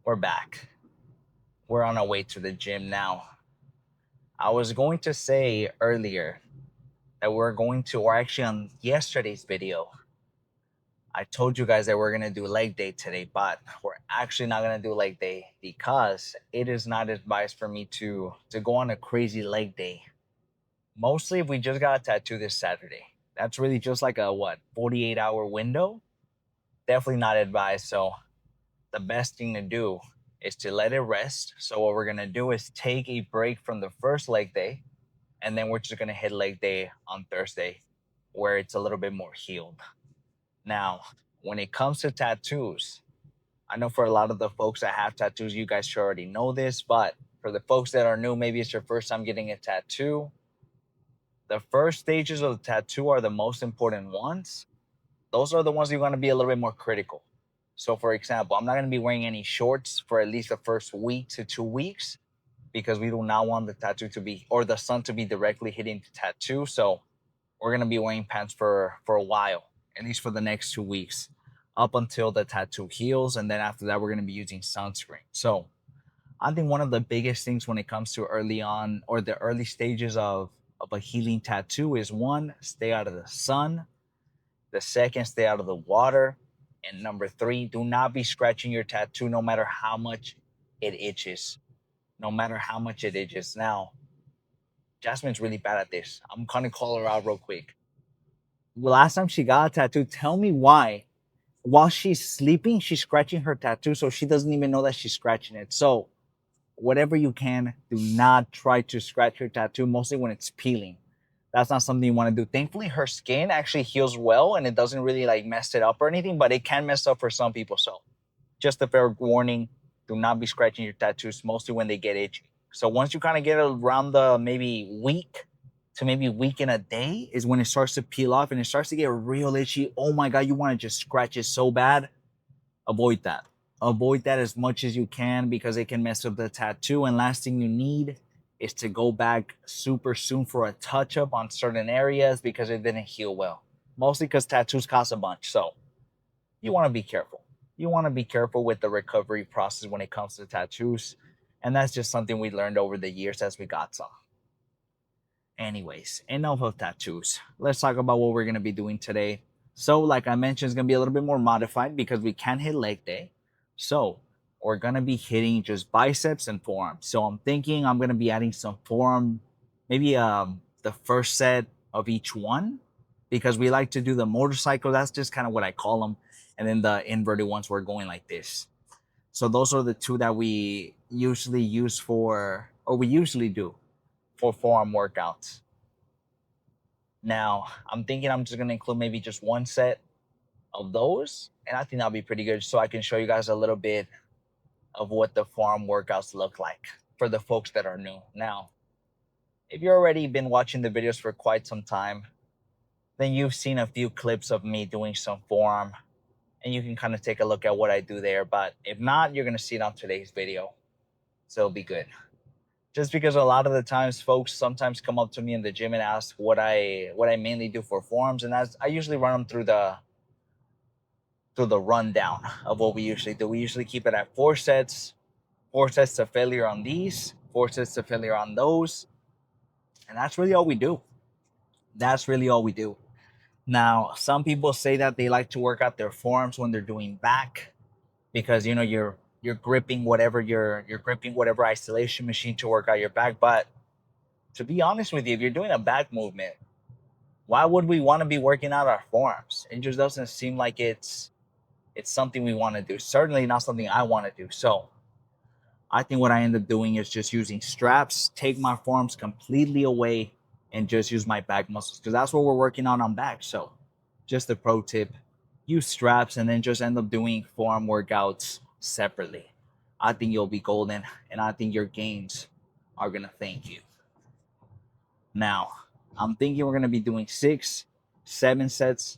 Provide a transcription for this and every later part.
We're back. We're on our way to the gym now. I was going to say earlier that we're going to, or actually on yesterday's video, I told you guys that we're going to do leg day today, but we're actually not going to do leg day because it is not advised for me to go on a crazy leg day. Mostly if we just got a tattoo this Saturday. That's really just like a 48-hour window. Definitely not advised. So the best thing to do is to let it rest. So what we're gonna do is take a break from the first leg day, and then we're just gonna hit leg day on Thursday, where it's a little bit more healed. Now, when it comes to tattoos, I know for a lot of the folks that have tattoos, you guys should already know this, but for the folks that are new, maybe it's your first time getting a tattoo. The first stages of the tattoo are the most important ones. Those are the ones you want to be a little bit more critical. So, for example, I'm not going to be wearing any shorts for at least the first week to 2 weeks because we do not want the tattoo to be or the sun to be directly hitting the tattoo. So, we're going to be wearing pants for a while, at least for the next 2 weeks, up until the tattoo heals. And then after that, we're going to be using sunscreen. So, I think one of the biggest things when it comes to early on or the early stages of a healing tattoo is one, stay out of the sun. The second, stay out of the water. And number three, do not be scratching your tattoo no matter how much it itches. No matter how much it itches. Now, Jasmine's really bad at this. I'm gonna call her out real quick. The last time she got a tattoo, tell me why. While she's sleeping, she's scratching her tattoo, so she doesn't even know that she's scratching it. So, whatever you can, do not try to scratch your tattoo, mostly when it's peeling. That's not something you want to do. Thankfully, her skin actually heals well and it doesn't really like mess it up or anything, but it can mess up for some people. So, just a fair warning, do not be scratching your tattoos, mostly when they get itchy. So, once you kind of get around the maybe week to maybe week and a day, is when it starts to peel off and it starts to get real itchy. Oh my God, you want to just scratch it so bad. Avoid that. Avoid that as much as you can because it can mess up the tattoo. And last thing you need is to go back super soon for a touch up on certain areas because it didn't heal well. Mostly because tattoos cost a bunch. So you want to be careful. You want to be careful with the recovery process when it comes to tattoos. And that's just something we learned over the years as we got some. Anyways, enough of tattoos. Let's talk about what we're going to be doing today. So, like I mentioned, it's going to be a little bit more modified because we can't hit leg day. So, we're going to be hitting just biceps and forearms. So, I'm thinking I'm going to be adding some forearm, maybe the first set of each one because we like to do the motorcycle. That's just kind of what I call them. And then the inverted ones, we're going like this. So, those are the two that we usually use for, or we usually do for forearm workouts. Now, I'm thinking I'm just going to include maybe just one set of those, and I think that'll be pretty good so I can show you guys a little bit of what the forearm workouts look like for the folks that are new. Now, if you've already been watching the videos for quite some time, then you've seen a few clips of me doing some forearm, and you can kind of take a look at what I do there. But if not, you're going to see it on today's video, so it'll be good. Just because a lot of the times folks sometimes come up to me in the gym and ask what I mainly do for forearms, and I usually run them through the rundown of what we usually do. We usually keep it at 4 sets to failure on these, 4 sets to failure on those, and that's really all we do. That's really all we do. Now, some people say that they like to work out their forearms when they're doing back because you're gripping whatever you're gripping whatever isolation machine to work out your back, but to be honest with you, if you're doing a back movement, why would we want to be working out our forearms? It just doesn't seem like it's something we want to do. Certainly not something I want to do. So I think what I end up doing is just using straps, take my forearms completely away, and just use my back muscles because that's what we're working on back. So just a pro tip, use straps and then just end up doing forearm workouts separately. I think you'll be golden and I think your gains are going to thank you. Now, I'm thinking we're going to be doing 7 sets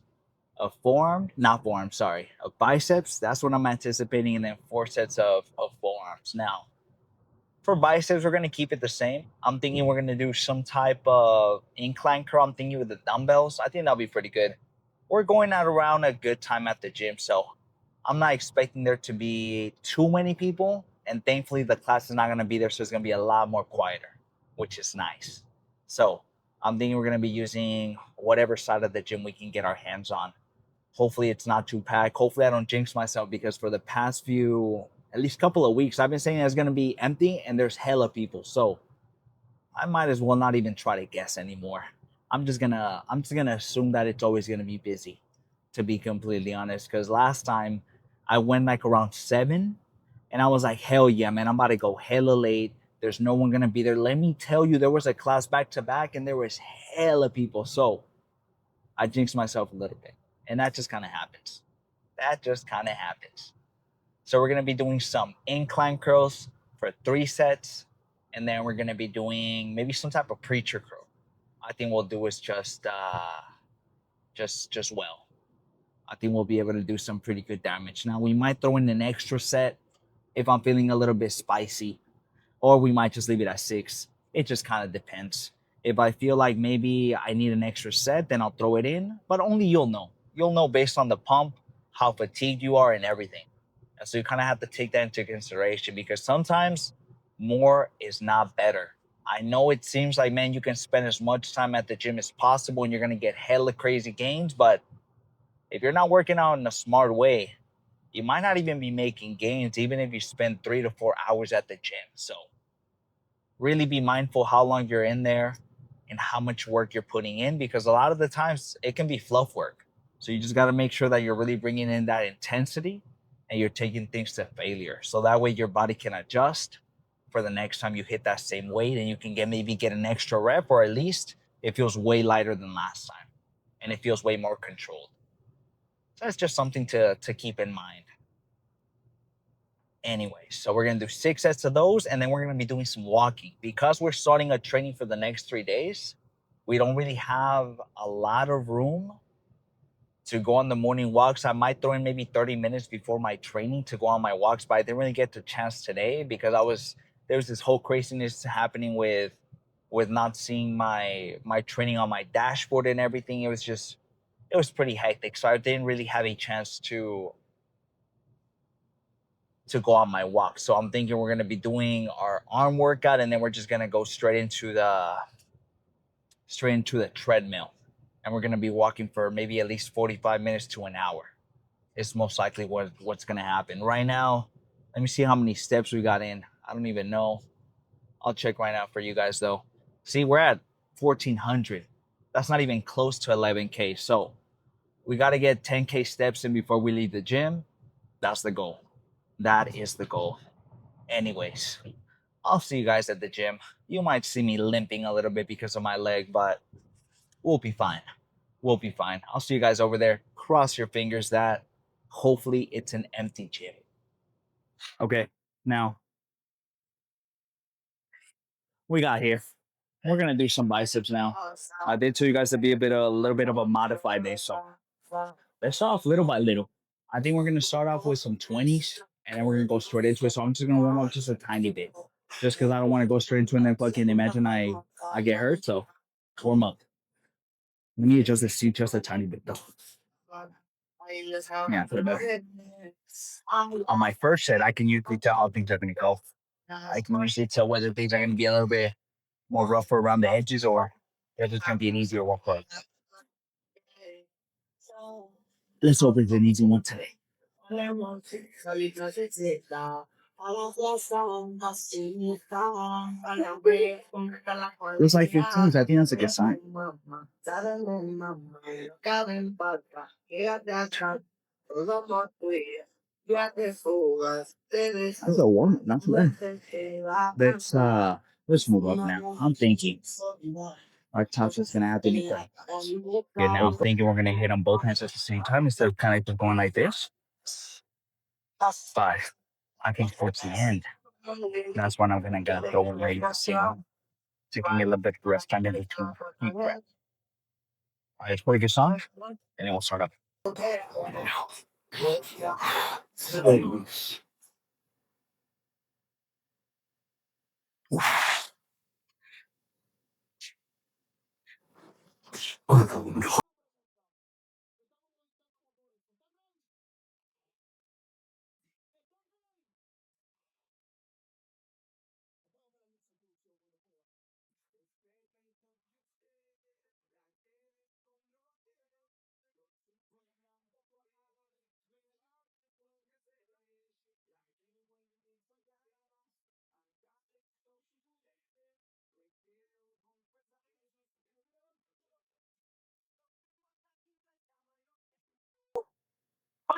of of biceps. That's what I'm anticipating. And then 4 sets of forearms. Now, for biceps, we're going to keep it the same. I'm thinking we're going to do some type of incline curl. I'm thinking with the dumbbells. I think that'll be pretty good. We're going at around a good time at the gym. So I'm not expecting there to be too many people, and thankfully the class is not going to be there, so it's going to be a lot more quieter, which is nice. So I'm thinking we're going to be using whatever side of the gym we can get our hands on. Hopefully it's not too packed. Hopefully I don't jinx myself, because for the past few, at least couple of weeks, I've been saying it's going to be empty and there's hella people. So I might as well not even try to guess anymore. I'm just gonna assume that it's always gonna be busy, to be completely honest. Because last time I went like around 7, and I was like, hell yeah, man, I'm about to go hella late. There's no one gonna be there. Let me tell you, there was a class back to back, and there was hella people. So I jinxed myself a little bit, and that just kind of happens. That just kind of happens. So we're gonna be doing some incline curls for 3 sets, and then we're gonna be doing maybe some type of preacher curl. I think we'll do is just well. I think we'll be able to do some pretty good damage. Now we might throw in an extra set if I'm feeling a little bit spicy, or we might just leave it at 6. It just kind of depends. If I feel like maybe I need an extra set, then I'll throw it in. But only you'll know. You'll know based on the pump, how fatigued you are, and everything. And so you kind of have to take that into consideration, because sometimes more is not better. I know it seems like, man, you can spend as much time at the gym as possible and you're going to get hella crazy gains. But if you're not working out in a smart way, you might not even be making gains, even if you spend 3 to 4 hours at the gym. So really be mindful how long you're in there and how much work you're putting in, because a lot of the times it can be fluff work. So you just got to make sure that you're really bringing in that intensity and you're taking things to failure. So that way your body can adjust for the next time you hit that same weight, and you can maybe get an extra rep, or at least it feels way lighter than last time and it feels way more controlled. So that's just something to keep in mind. Anyway, so we're gonna do 6 sets of those, and then we're gonna be doing some walking, because we're starting a training for the next 3 days. We don't really have a lot of room to go on the morning walks. I might throw in maybe 30 minutes before my training to go on my walks, but I didn't really get the chance today because there was this whole craziness happening with not seeing my training on my dashboard and everything. It was pretty hectic, so I didn't really have a chance to go on my walk. So I'm thinking we're gonna be doing our arm workout, and then we're just gonna go straight into the treadmill, and we're gonna be walking for maybe at least 45 minutes to an hour. Is most likely what's gonna happen. Right now, let me see how many steps we got in. I don't even know. I'll check right now for you guys though. See, we're at 1,400. That's not even close to 11K. So we got to get 10K steps in before we leave the gym. That's the goal. That is the goal. Anyways, I'll see you guys at the gym. You might see me limping a little bit because of my leg, but we'll be fine. We'll be fine. I'll see you guys over there. Cross your fingers that hopefully it's an empty gym. Okay, now we got here. We're gonna do some biceps now. I did tell you guys to be a little bit of a modified day, so let's start off little by little. I think we're gonna start off with some 20s, and then we're gonna go straight into it. So I'm just gonna warm up just a tiny bit, just because I don't want to go straight into it and then fucking imagine I get hurt. So warm up. Let me adjust the seat just a tiny bit though. Yeah, for the better. On my first set, I can usually tell how things are gonna go. I can usually tell whether things are gonna be a little bit more rougher around the edges, or they're just gonna be an easier workout. Let's hope it's an easy one today. Looks like 15s. I think that's a good sign. That's a warm, not too bad. Let's move up now. I'm thinking our touch is gonna have to be good. Yeah, now I'm thinking we're gonna hit on both hands at the same time instead of kind of just going like this. But I think towards the end, that's when I'm gonna go throw away the single to give me a little bit of rest time in between each breath. All right, let's play a good song, and then we'll start up.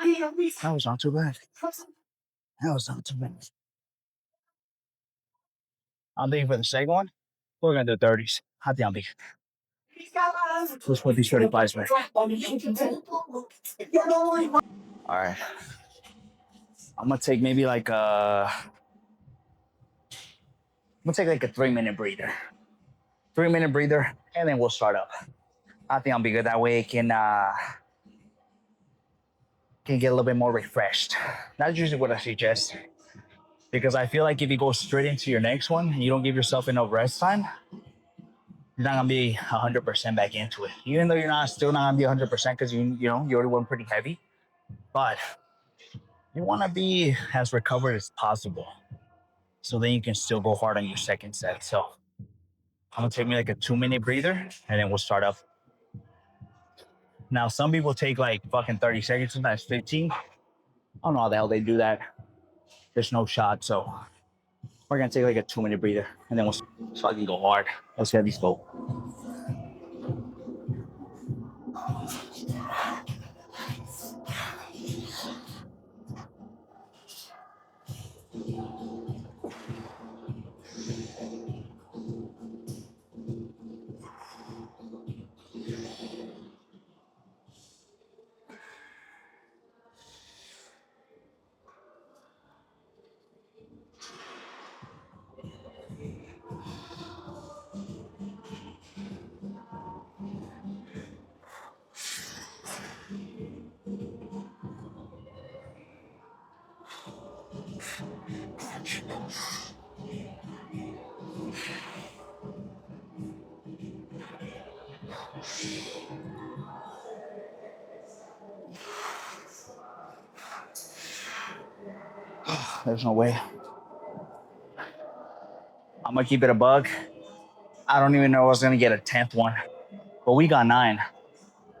That was not too bad. That was not too bad. I'm thinking for the second one, we're gonna do 30s. I think I'll be. Let's put these 35s back. All right. I'm gonna take maybe like a 3-minute breather. 3-minute breather, and then we'll start up. I think I'll be good that way. Can get a little bit more refreshed. That's usually what I suggest. Because I feel like if you go straight into your next one and you don't give yourself enough rest time, you're not gonna be 100% back into it. Even though you're still not gonna be 100% because you already went pretty heavy, but you want to be as recovered as possible, so then you can still go hard on your second set. So I'm gonna take me like a 2-minute breather, and then we'll start up. Now some people take like fucking 30 seconds, sometimes 15. I don't know how the hell they do that. There's no shot, so we're gonna take like a 2-minute breather, and then so I can go hard. Let's get these go. There's no way. I'm gonna keep it a bug. I don't even know I was gonna get a 10th one, but we got 9.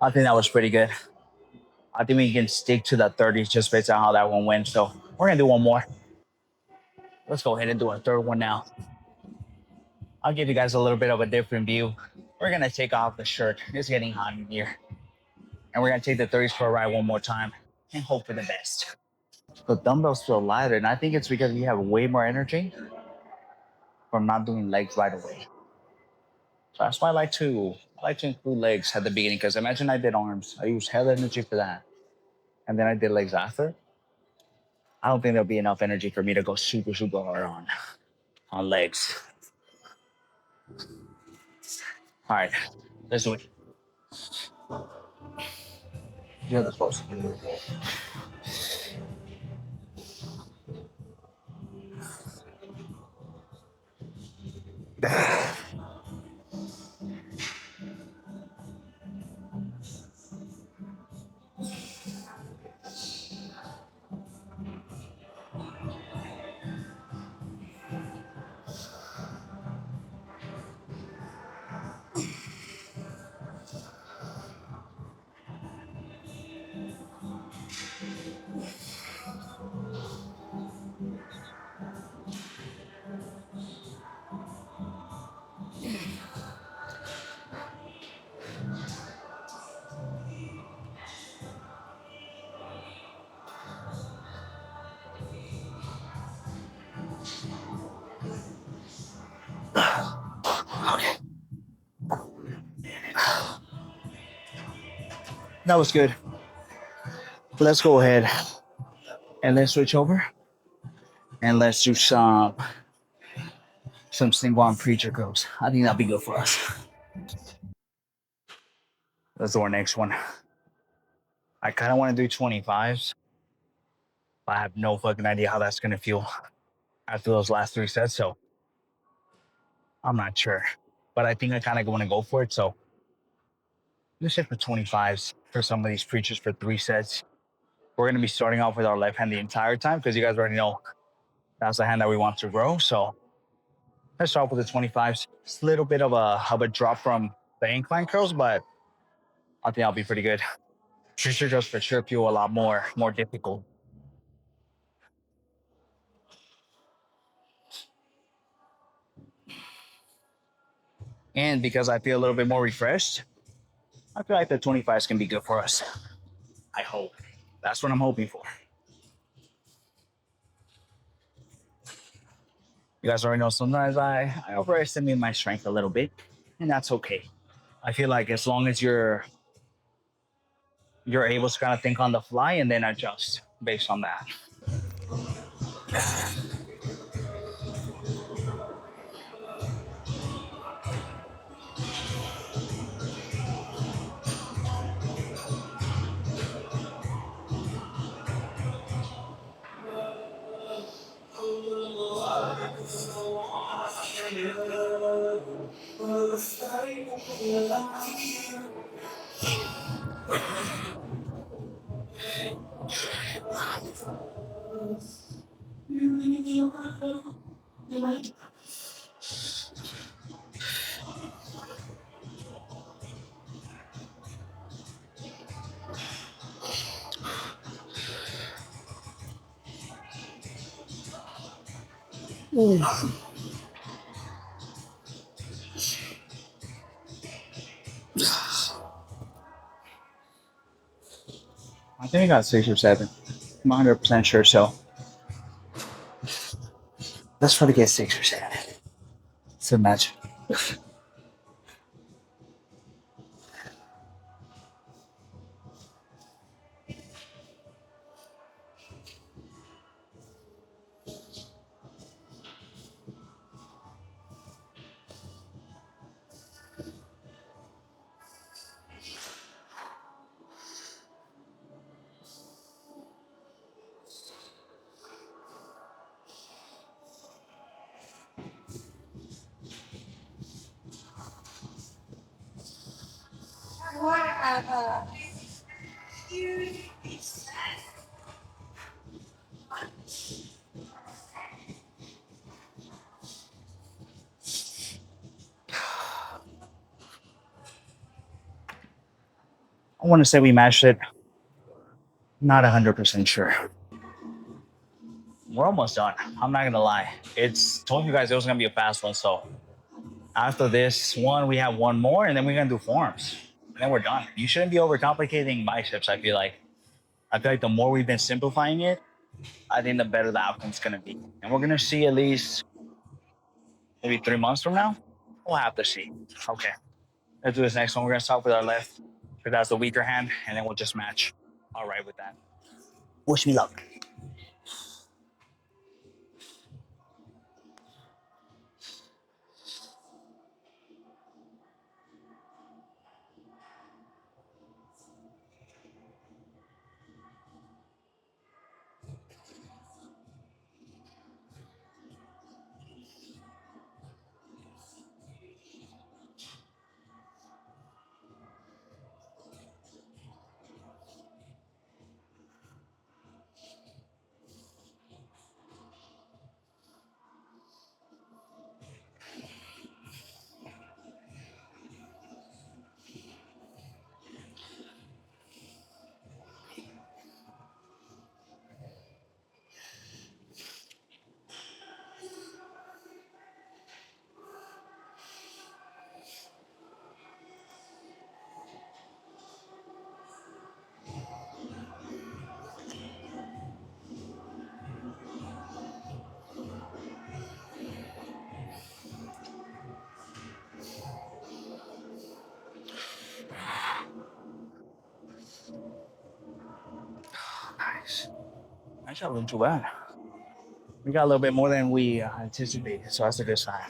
I think that was pretty good. I think we can stick to the 30s just based on how that one went. So we're gonna do one more. Let's go ahead and do a third one now. I'll give you guys a little bit of a different view. We're gonna take off the shirt. It's getting hot in here. And we're gonna take the 30s for a ride one more time and hope for the best. The dumbbells feel lighter, and I think it's because you have way more energy from not doing legs right away. So that's why I like to include legs at the beginning, because imagine I did arms. I used hell energy for that. And then I did legs after. I don't think there'll be enough energy for me to go super, super hard on legs. All right, let's do it. You're the supposed to do it. Okay. That was good. Let's go ahead and let's switch over and let's do some single arm preacher curls. I think that'll be good for us. Let's do our next one. I kind of want to do 25s, but I have no fucking idea how that's gonna feel after those last 3 sets. So I'm not sure, but I think I kind of want to go for it. So let's hit for 25s for some of these preachers for 3 sets. We're gonna be starting off with our left hand the entire time because you guys already know that's the hand that we want to grow. So let's start with the 25s. It's a little bit of a drop from the incline curls, but I think I'll be pretty good. Preacher curls for sure feel a lot more difficult. And because I feel a little bit more refreshed, I feel like the 25s can be good for us. I hope. That's what I'm hoping for. You guys already know sometimes I overestimate my strength a little bit, and that's okay. I feel like as long as you're able to kind of think on the fly and then adjust based on that. I think I got 6 or 7. I'm 100% sure. So let's try to get 6 or 7. It's a match. I want to say we matched it. Not 100% sure. We're almost done. I'm not gonna lie. It's told you guys it was gonna be a fast one. So after this one, we have one more, and then we're gonna do forms, and then we're done. You shouldn't be overcomplicating biceps. I feel like. I feel like the more we've been simplifying it, I think the better the outcome's gonna be. And we're gonna see at least maybe 3 months from now. We'll have to see. Okay. Let's do this next one. We're gonna start with our left, because that's the weaker hand, and then we'll just match. All right with that. Wish me luck. Nice. Nice job, wasn't too bad. We got a little bit more than we anticipated, so that's a good sign.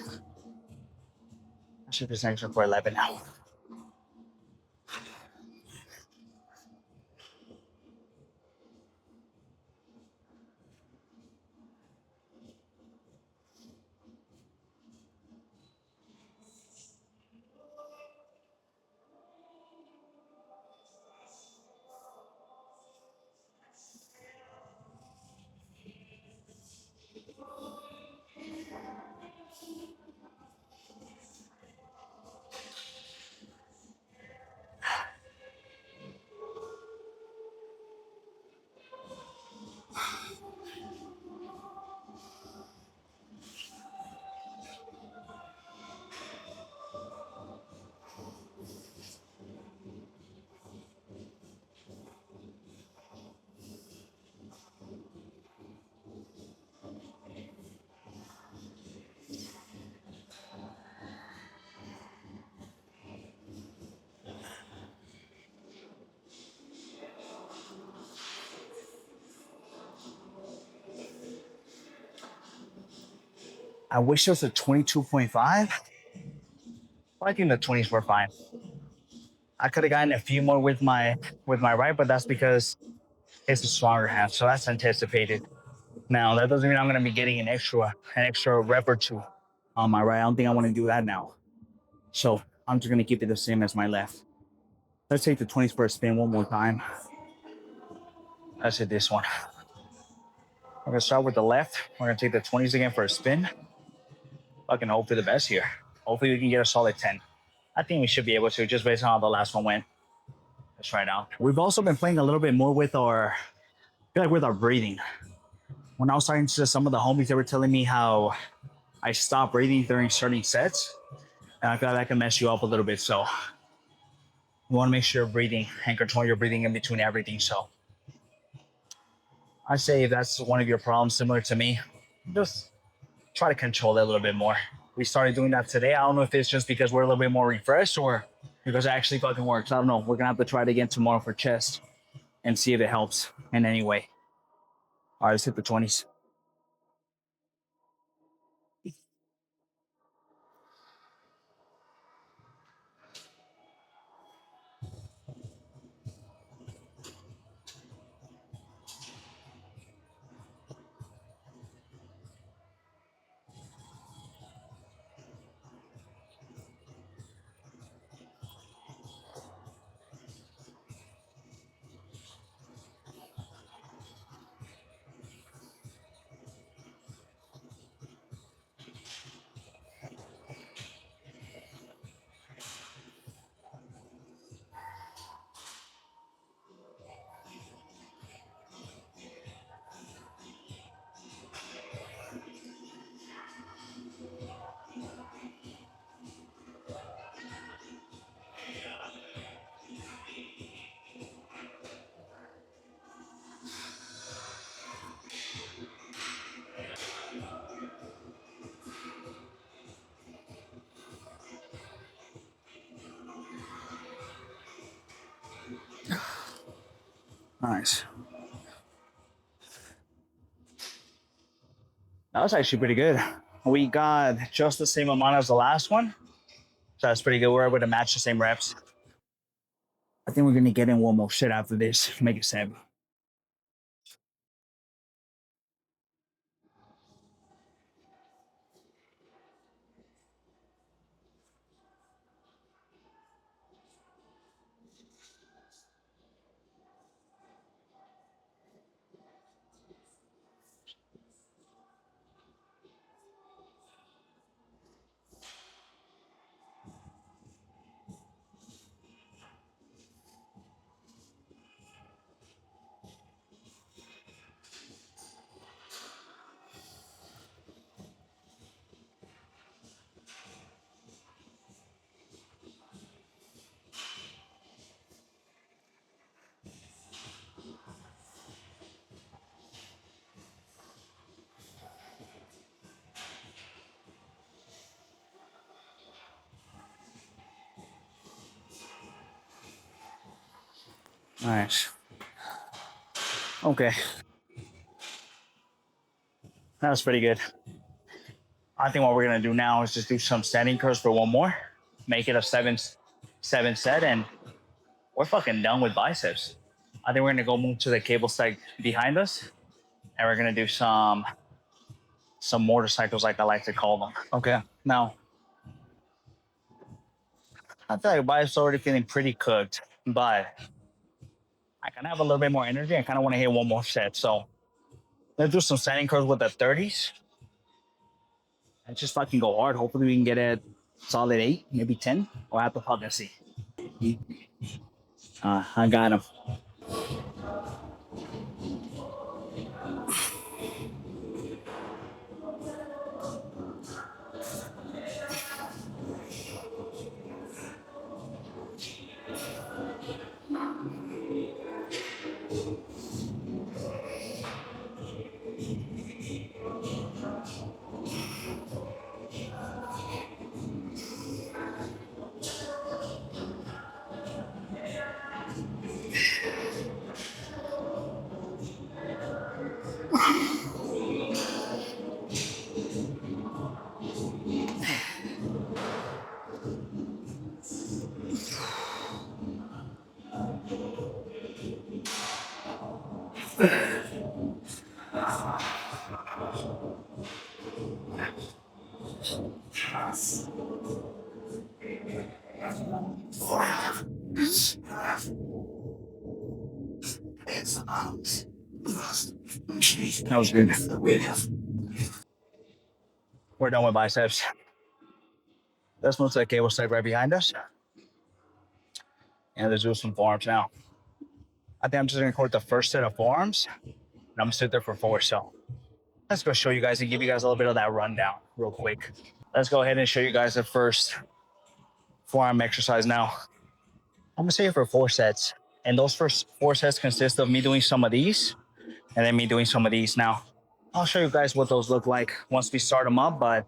I should this next one for 11 now. I wish it was a 22.5. I think the 20s were fine. I could have gotten a few more with my right, but that's because it's a stronger hand. So that's anticipated. Now that doesn't mean I'm gonna be getting an extra rep or two on my right. I don't think I want to do that now. So I'm just gonna keep it the same as my left. Let's take the 20s for a spin one more time. Let's hit this one. We're gonna start with the left. We're gonna take the 20s again for a spin. Fucking hope for the best here. Hopefully we can get a solid 10. I think we should be able to, just based on how the last one went. Let's try it out. We've also been playing a little bit more with I feel like with our breathing. When I was talking to some of the homies, they were telling me how I stop breathing during certain sets, and I feel like that can mess you up a little bit. So you want to make sure you're breathing and control your breathing in between everything. So I say if that's one of your problems, similar to me, just try to control it a little bit more. We started doing that today. I don't know if it's just because we're a little bit more refreshed or because it actually fucking works. I don't know. We're gonna have to try it again tomorrow for chest and see if it helps in any way. All right, let's hit the 20s. Nice. That was actually pretty good. We got just the same amount as the last one. So that's pretty good. We're able to match the same reps. I think we're gonna get in one more shit after this. Make it 7. Nice. Okay. That was pretty good. I think what we're gonna do now is just do some standing curls for one more, make it a 7 set, and we're fucking done with biceps. I think we're gonna go move to the cable stack behind us, and we're gonna do some motorcycles, like I like to call them. Okay. Now, I feel like biceps already feeling pretty cooked, but I kind of have a little bit more energy. I kind of want to hit one more set. So let's do some standing curls with the 30s and just fucking go hard. Hopefully we can get it solid 8, maybe 10. We'll have to fucking see. I got him. That was good. We're done with biceps. This one's the cable stay right behind us. And let's do some forearms now. I think I'm just gonna record the first set of forearms, and I'm gonna sit there for 4. So let's go show you guys and give you guys a little bit of that rundown real quick. Let's go ahead and show you guys the first forearm exercise now. I'm gonna say it for 4 sets. And those first 4 sets consist of me doing some of these and then me doing some of these. Now, I'll show you guys what those look like once we start them up, but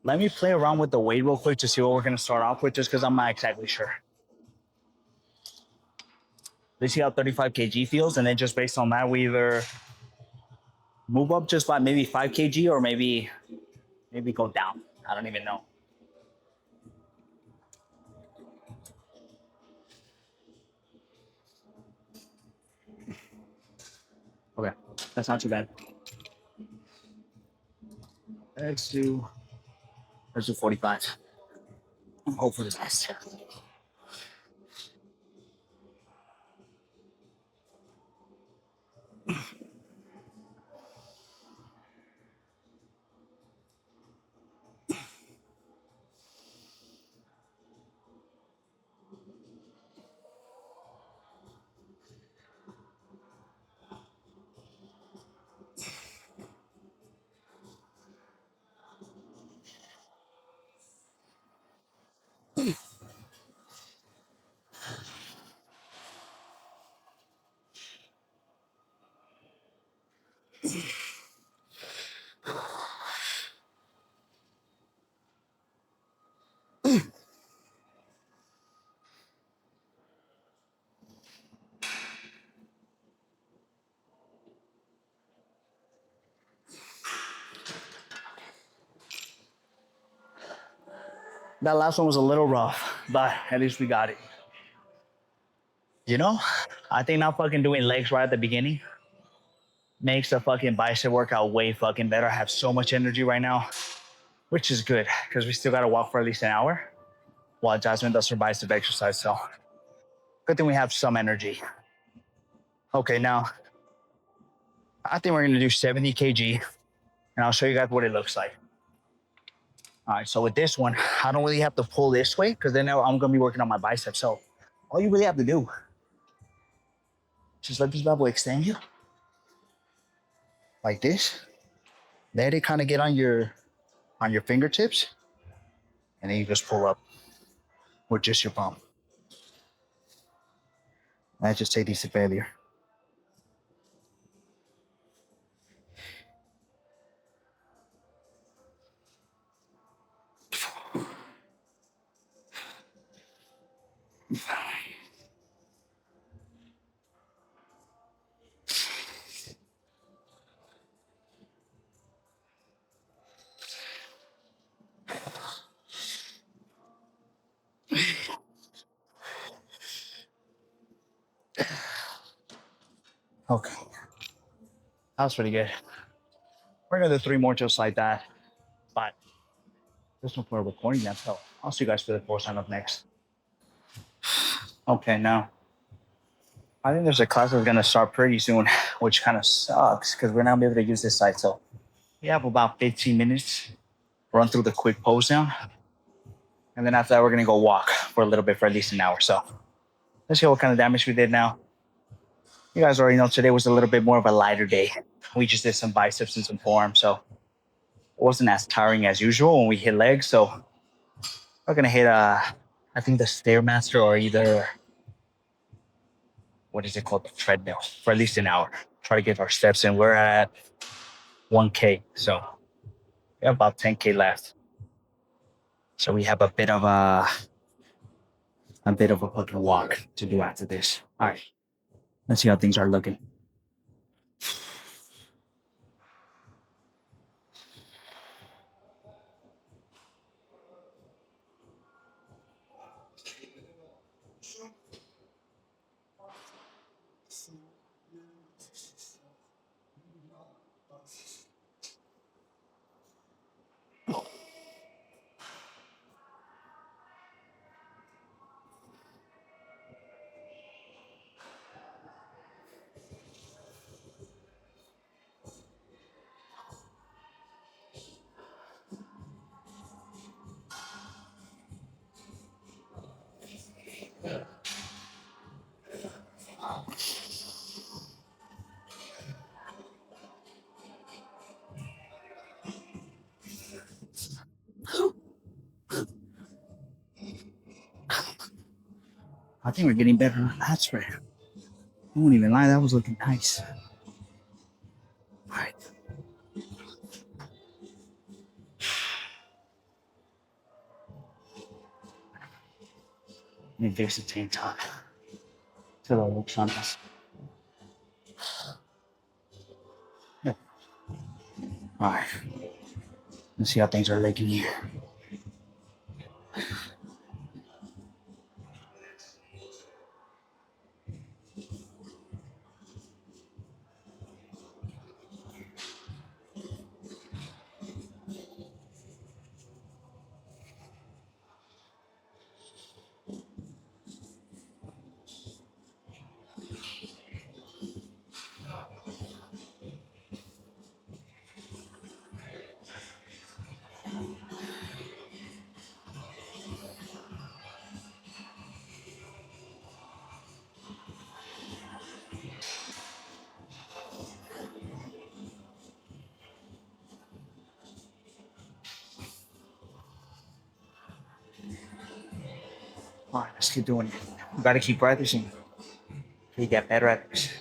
let me play around with the weight real quick to see what we're gonna start off with, just because I'm not exactly sure. Let's see how 35 kg feels, and then just based on that, we either move up just by maybe 5 kg or maybe go down. I don't even know. Okay, that's not too bad. Let's do 45. Hope for the best. That last one was a little rough, but at least we got it. You know, I think not fucking doing legs right at the beginning makes the fucking bicep workout way fucking better. I have so much energy right now, which is good because we still got to walk for at least an hour while Jasmine does her bicep exercise. So good thing we have some energy. Okay, now I think we're gonna do 70 kg, and I'll show you guys what it looks like. All right, so with this one, I don't really have to pull this way because then I'm gonna be working on my biceps. So all you really have to do, just let this bad boy extend you like this. Let it kind of get on your fingertips, and then you just pull up with just your palm. I just take these to failure. Okay, that was pretty good. We're gonna do 3 more just like that, but this one for recording that. So I'll see you guys for the 4 sign up next. Okay, now I think there's a class that's gonna start pretty soon, which kind of sucks because we're not gonna be able to use this site. So we have about 15 minutes. Run through the quick pose now, and then after that, we're gonna go walk for a little bit for at least an hour. So let's see what kind of damage we did now. You guys already know today was a little bit more of a lighter day. We just did some biceps and some forearms, so it wasn't as tiring as usual when we hit legs. So we're gonna hit I think the Stairmaster or either what is it called, the treadmill for at least an hour. Try to get our steps in. We're at 1K, so we have about 10K left. So we have a bit of a fucking walk to do after this. All right, let's see how things are looking. think we're getting better on that spread. I won't even lie, that was looking nice. All right. Let me fix the tank top till it looks on us. Yeah. All right. Let's see how things are looking here. All right, let's keep doing it. We gotta keep practicing. We get better at this.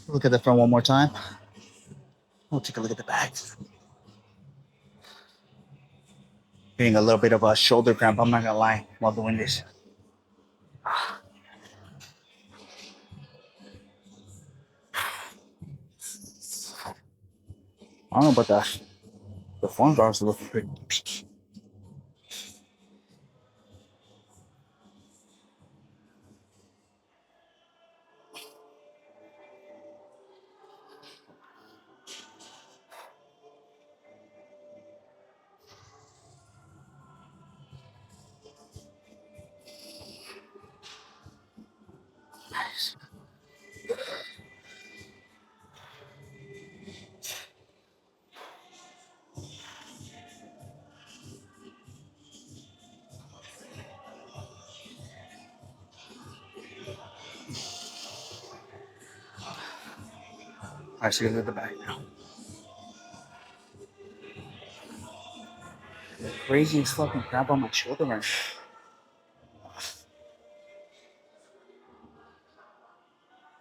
Look at the front one more time. We'll take a look at the back. Getting a little bit of a shoulder cramp, I'm not gonna lie, while doing this. I don't know about that. The forearm bars are looking pretty. Nice. All right, so look at the back now. The craziest fucking cramp on my shoulder right now.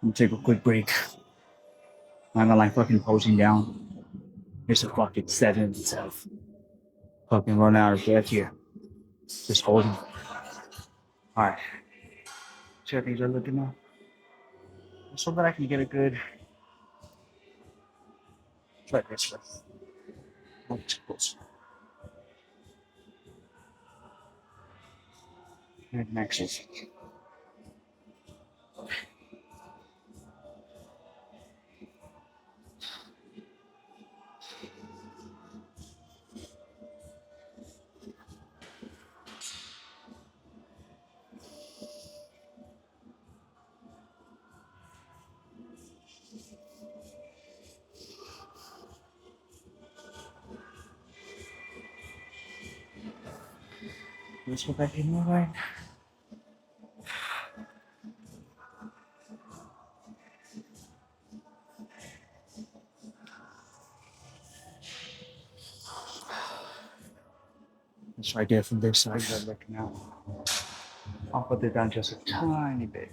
I'm gonna take a quick break. I'm gonna like fucking posing down. It's a fucking 7 itself. Fucking running out of breath here. Just holding. Alright. See how things are looking now. So that I can get a good try this way. Not too close. And next is let's go back in the line. Let's try get from this side that looking out. I'll put it down just a tiny bit.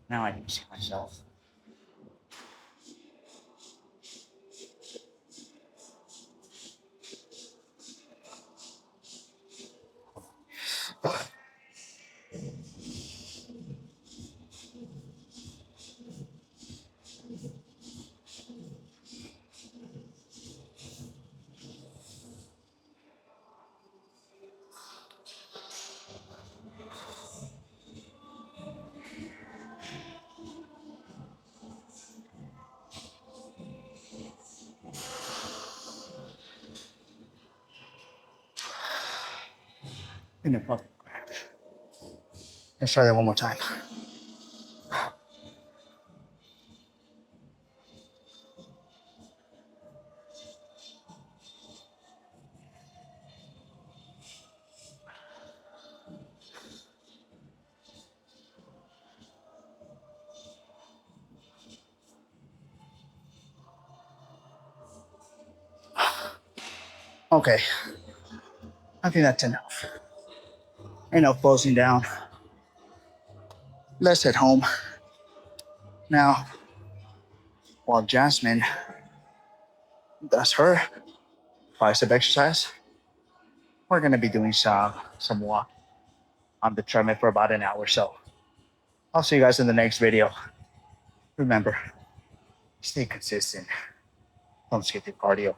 Now I can see myself. In the fucking crap. Let's try that one more time. Okay, I think that's enough. Enough closing down. Let's head home. Now, while Jasmine does her bicep exercise, we're gonna be doing some walk on the treadmill for about an hour or so. I'll see you guys in the next video. Remember, stay consistent. Don't skip your cardio.